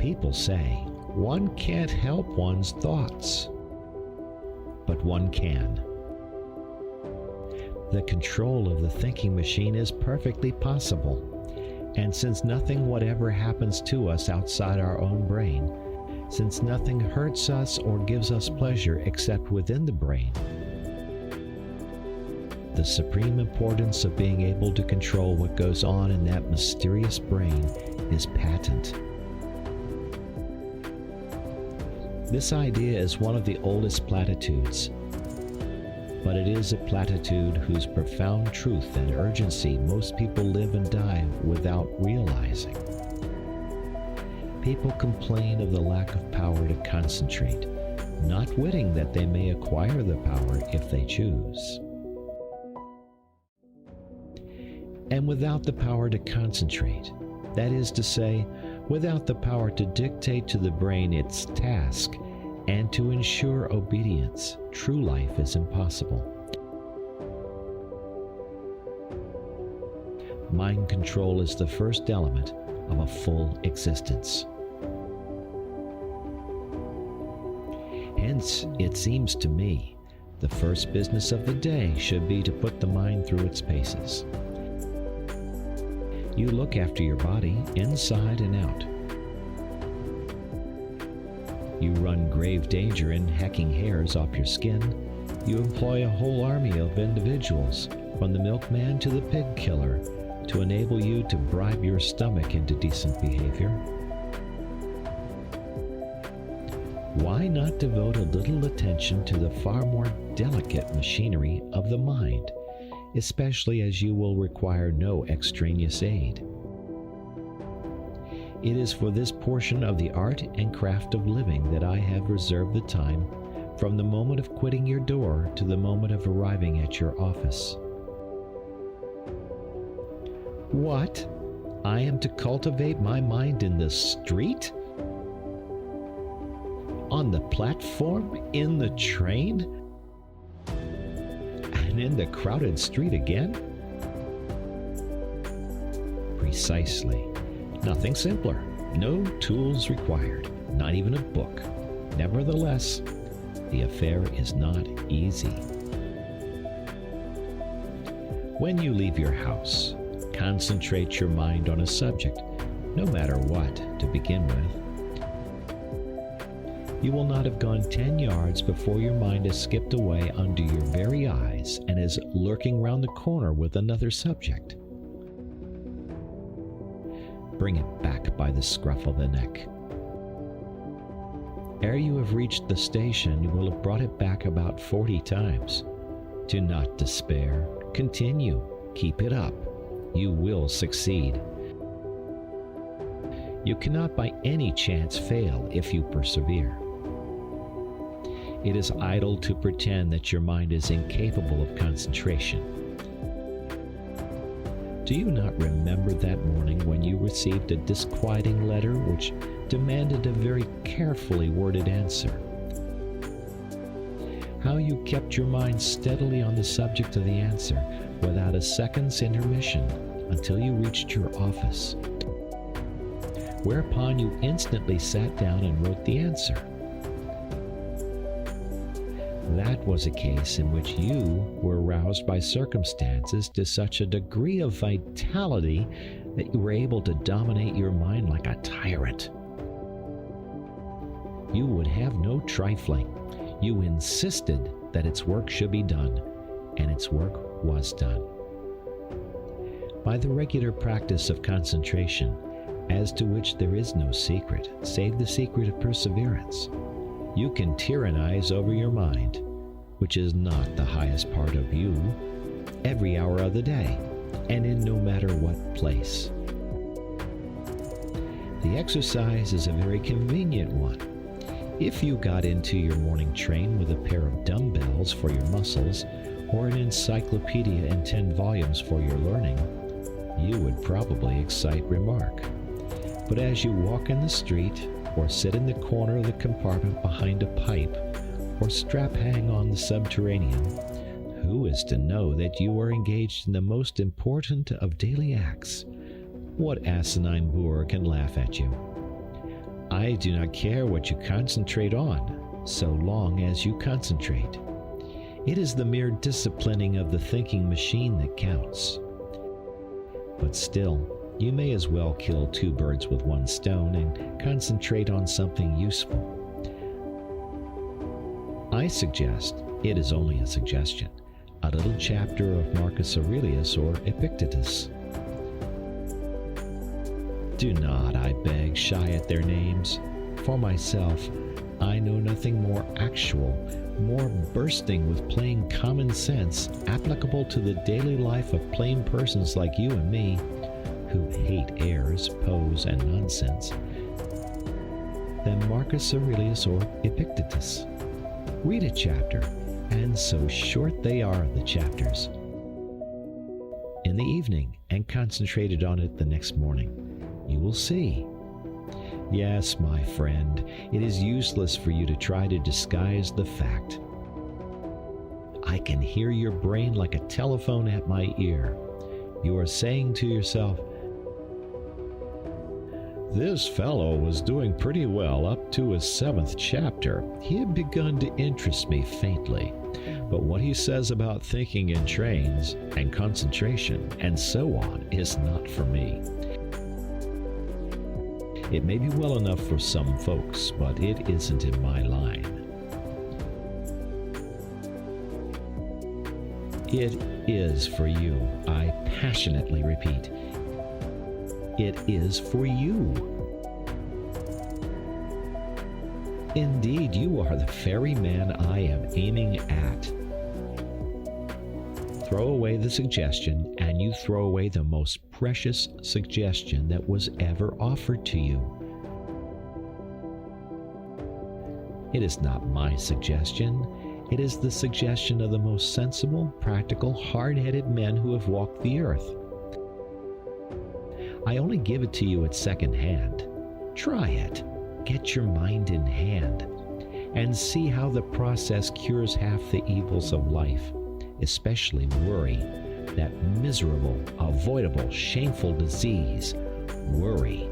People say one can't help one's thoughts, but one can. The control of the thinking machine is perfectly possible, and since nothing whatever happens to us outside our own brain, since nothing hurts us or gives us pleasure except within the brain, the supreme importance of being able to control what goes on in that mysterious brain is patent. This idea is one of the oldest platitudes, but it is a platitude whose profound truth and urgency most people live and die without realizing. People complain of the lack of power to concentrate, not witting that they may acquire the power if they choose. And without the power to concentrate, that is to say, without the power to dictate to the brain its task and to ensure obedience, true life is impossible. Mind control is the first element of a full existence. Hence, it seems to me, the first business of the day should be to put the mind through its paces. You look after your body inside and out. You run grave danger in hacking hairs off your skin. You employ a whole army of individuals, from the milkman to the pig killer, to enable you to bribe your stomach into decent behavior. Why not devote a little attention to the far more delicate machinery of the mind, especially as you will require no extraneous aid? It is for this portion of the art and craft of living that I have reserved the time from the moment of quitting your door to the moment of arriving at your office. What? I am to cultivate my mind in the street? On the platform? In the train? And in the crowded street again? Precisely. Nothing simpler. No tools required. Not even a book. Nevertheless, the affair is not easy. When you leave your house, concentrate your mind on a subject, no matter what, to begin with. You will not have gone 10 yards before your mind has skipped away under your very eyes and is lurking round the corner with another subject. Bring it back by the scruff of the neck. Ere you have reached the station, you will have brought it back about 40 times. Do not despair. Continue. Keep it up. You will succeed. You cannot by any chance fail if you persevere. It is idle to pretend that your mind is incapable of concentration. Do you not remember that morning when you received a disquieting letter which demanded a very carefully worded answer? How you kept your mind steadily on the subject of the answer without a second's intermission until you reached your office, whereupon you instantly sat down and wrote the answer. That was a case in which you were roused by circumstances to such a degree of vitality that you were able to dominate your mind like a tyrant. You would have no trifling. You insisted that its work should be done, and its work was done. By the regular practice of concentration, as to which there is no secret, save the secret of perseverance, you can tyrannize over your mind, which is not the highest part of you, every hour of the day, and in no matter what place. The exercise is a very convenient one. If you got into your morning train with a pair of dumbbells for your muscles, or an encyclopedia in 10 volumes for your learning, you would probably excite remark. But as you walk in the street, or sit in the corner of the compartment behind a pipe, or strap hang on the subterranean, who is to know that you are engaged in the most important of daily acts? What asinine boor can laugh at you? I do not care what you concentrate on, so long as you concentrate. It is the mere disciplining of the thinking machine that counts. But still, you may as well kill two birds with one stone and concentrate on something useful. I suggest, it is only a suggestion, a little chapter of Marcus Aurelius or Epictetus. Do not, I beg, shy at their names. For myself, I know nothing more actual, more bursting with plain common sense, applicable to the daily life of plain persons like you and me, who hate airs, pose, and nonsense, than Marcus Aurelius or Epictetus. Read a chapter, and so short they are, the chapters, in the evening, and concentrated on it the next morning. You will see. Yes, my friend, it is useless for you to try to disguise the fact. I can hear your brain like a telephone at my ear. You are saying to yourself, "This fellow was doing pretty well up to his 7th chapter. He had begun to interest me faintly. But what he says about thinking in trains and concentration and so on is not for me. It may be well enough for some folks, but it isn't in my line." It is for you, I passionately repeat. It is for you. Indeed, you are the very man I am aiming at. Throw away the suggestion, and you throw away the most precious suggestion that was ever offered to you. It is not my suggestion. It is the suggestion of the most sensible, practical, hard-headed men who have walked the earth. I only give it to you at second hand. Try it. Get your mind in hand, and see how the process cures half the evils of life, especially worry, that miserable, avoidable, shameful disease, worry.